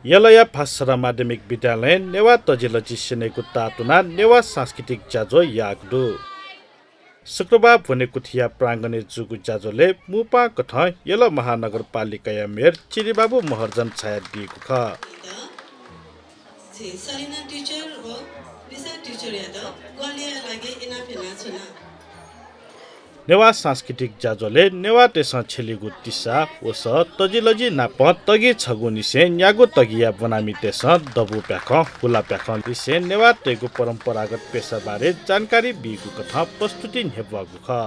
यलया फासरा माध्यमिक विद्यालय नेवा तजिलची सेनेको तातुना नेवा सांस्कृतिक जाजो यागदु शुक्रबार भनेको थिया प्राङ्गणे जुगु जाजोले मुपा कथ यल महानगरपालिका मेयर चिरिबाबु महर्जन छाया दिएको ख नेवा सांस्कृतिक जाजोले नेवा तेसा छेलिगु तिसा ओस तजिलजी नाप तगी छगु निसे न्यागु तगिया बनामी तेसा दबु प्याख हुला प्याख लिसे नेवा तेगु परम्परागत पेशा बारे जानकारी बिगु कथा प्रस्तुति नेबगु ख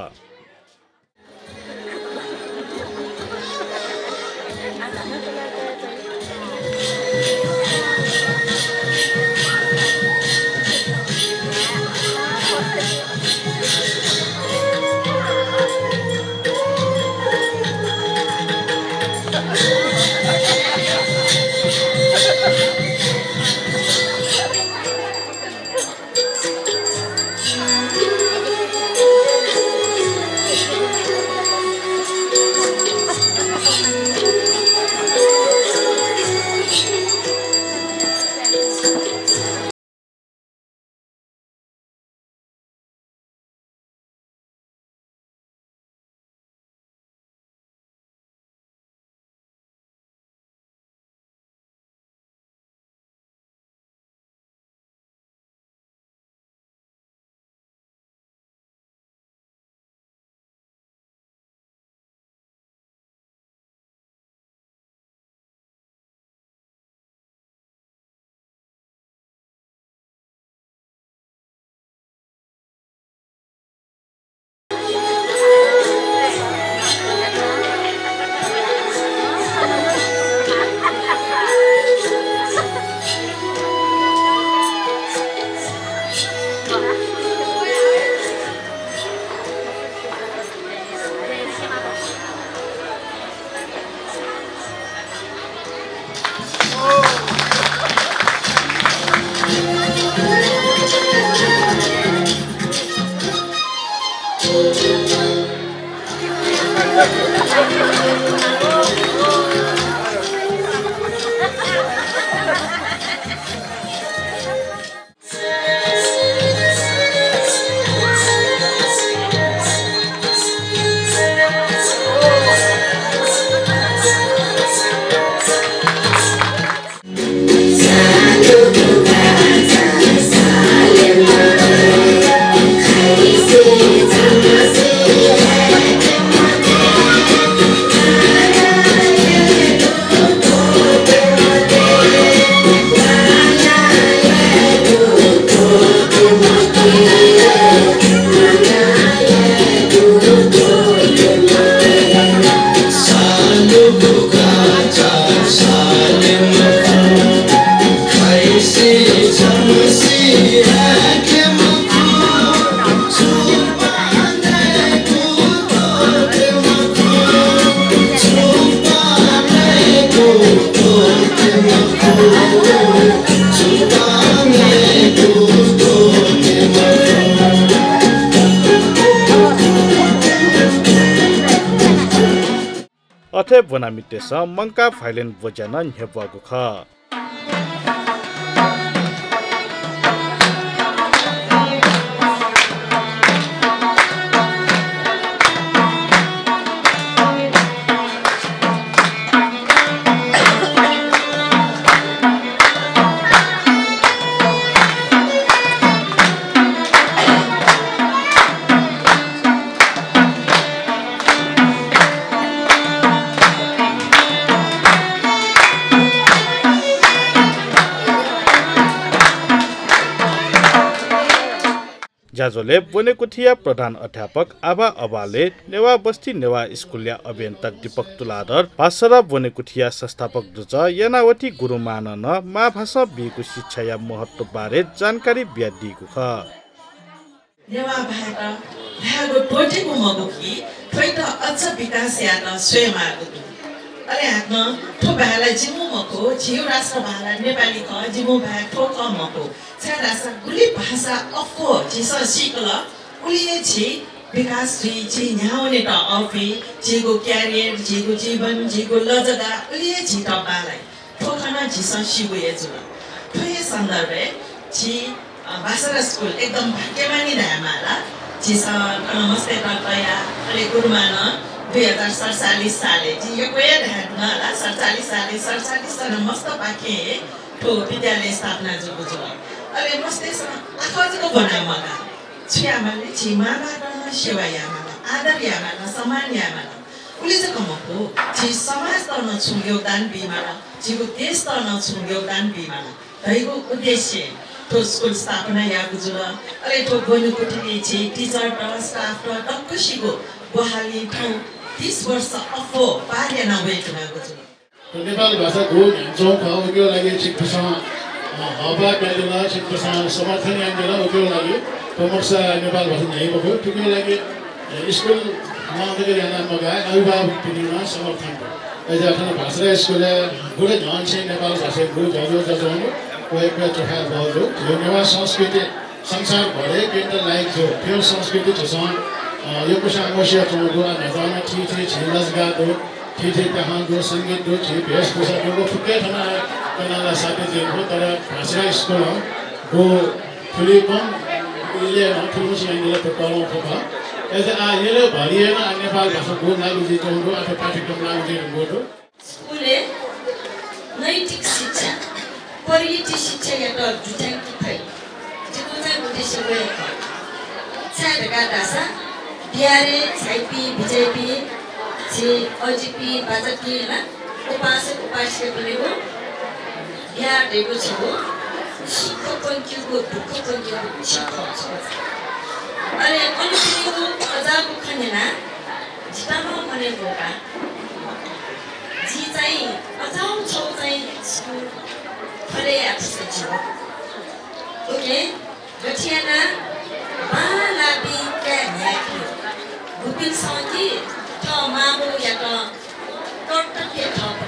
अथे बनामी तेसा मंका फाइलेन वजना हेबगु ख जाजोले बनेको थिया प्रधान अध्यापक आभा अबाले नेवा बस्ती नेवा स्कुलिया अभियन्ता दीपक तुलाधर भाषा बनेको थिया संस्थापक दुज यनावती गुरु मानन मा भाषा बिको शिक्षा या महत्व बारे जानकारी बिया दिएको ख नेवा भाषा भागो टोटेको मगुकी थैत अझ विकास यान स्वयमागु अरे हातमा ठो भाला जिमु मको जिउ राष्ट्र भाला नेपाली क जिमु भा ठो क मको छा राष्ट्र गुली भाषा अफको जिस सिकल उलिए छि विकास जी न्याउने त अफी जीको क्यारियर जीको जीवन जीको लजदा उलिए छि त बालाई ठोखना झिसा शिवुए जुल ठोए सन्दर्भे छि भाषा स्कुल एकदम भाग्यमानी धामाला झिसा नमस्ते तया अरे गुरुमान 2047 साले जी यो कोही धानला 47 साले 47 जना मस्त पाके ठो विद्यालय स्थापना जुगु जुल अरे मस्ते आखजको बनामगा छियामाले छिमामा सेवा यामाला आदर यामाला सम्मान यामाला उले चाहिँ कमको छि समाज तर्न छु योगदान बिमाला छिको देश तर्न छु योगदान बिमाला दैको उद्देश्य तो स्कुल स्थापना यागु जुल अरे तो गोनु कोठीले छि टिचर र स्टाफ र टक्कसीको बहाली ठाउँ 30 वर्ष अफो पार्य नभएको जुल नेपाल भाषाको ह्यान्चौँ उयो लागि शिक्षासँग हवा गाइदला शिक्षासँग समर्थन याङ्गेला उयो लागि प्रमुखसा नेपाल भाषा नै भएको त्यो लागि स्कुल माध्यमिक याना मगाए अभिभावक पिनिमा समर्थन एज आफ्नो भाषा स्कुलले गुडे झन् चाहिँ नेपाल भाषा गुरु जजो जजोनो कोही कोही चोखा भयो यो नेवा संस्कृति संसार भरे केटा लाइक जो त्यो संस्कृति जसँग यो कुसा आवश्यक चौधो नजाना ठीक छिलस गादो ठीक कहाँ गो संगीत दो ठीक वेशभूषा दो फुके ठाना कनाला साथी दिन हो तर भाषा स्कुल गो फुली कम इले न ठुलो सिंगले त कलम फका एज आ येले भरिएन नेपाल भाषा गो लागु जी चौधो अथवा पाठ्यक्रम लागु जी गोदो स्कुलले नैतिक शिक्षा परियति शिक्षा या त जुटाइ खै जिको चाहिँ उद्देश्य गएको छाडका दासा बिहारे छाइपी बिजेपी छि अजिपी बाजपी ल उपासक उपासिका बनेको बिहा देको छु सुख पञ्चको दुःख पञ्चको शिक्षा अरे अनुतिको अजाबु खनेना जितामा भनेको का जी चाहिँ अजाउ छौ चाहिँ स्कुल फले आफसे छु ओके गठियाना बालाबी के न्याकी गुपिन सौजी त माबु या त कर्तव्य थप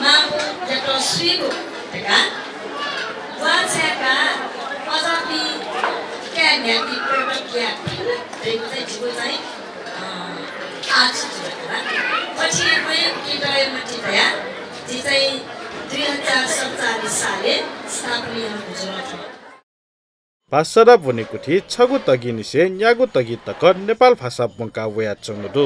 माबु या त स्वीगु तका वाचका अजाबी के न्याकी प्रक्रिया देखो चाहिँ जिगो चाहिँ आज जुला पछि पनि केटाले मति दया जी चाहिँ 2047 साले स्थापना हुँछ भाषा भनेको थि छगु तगिनिसे न्यागु तगि तक नेपाल भाषा बंका वया चंगदो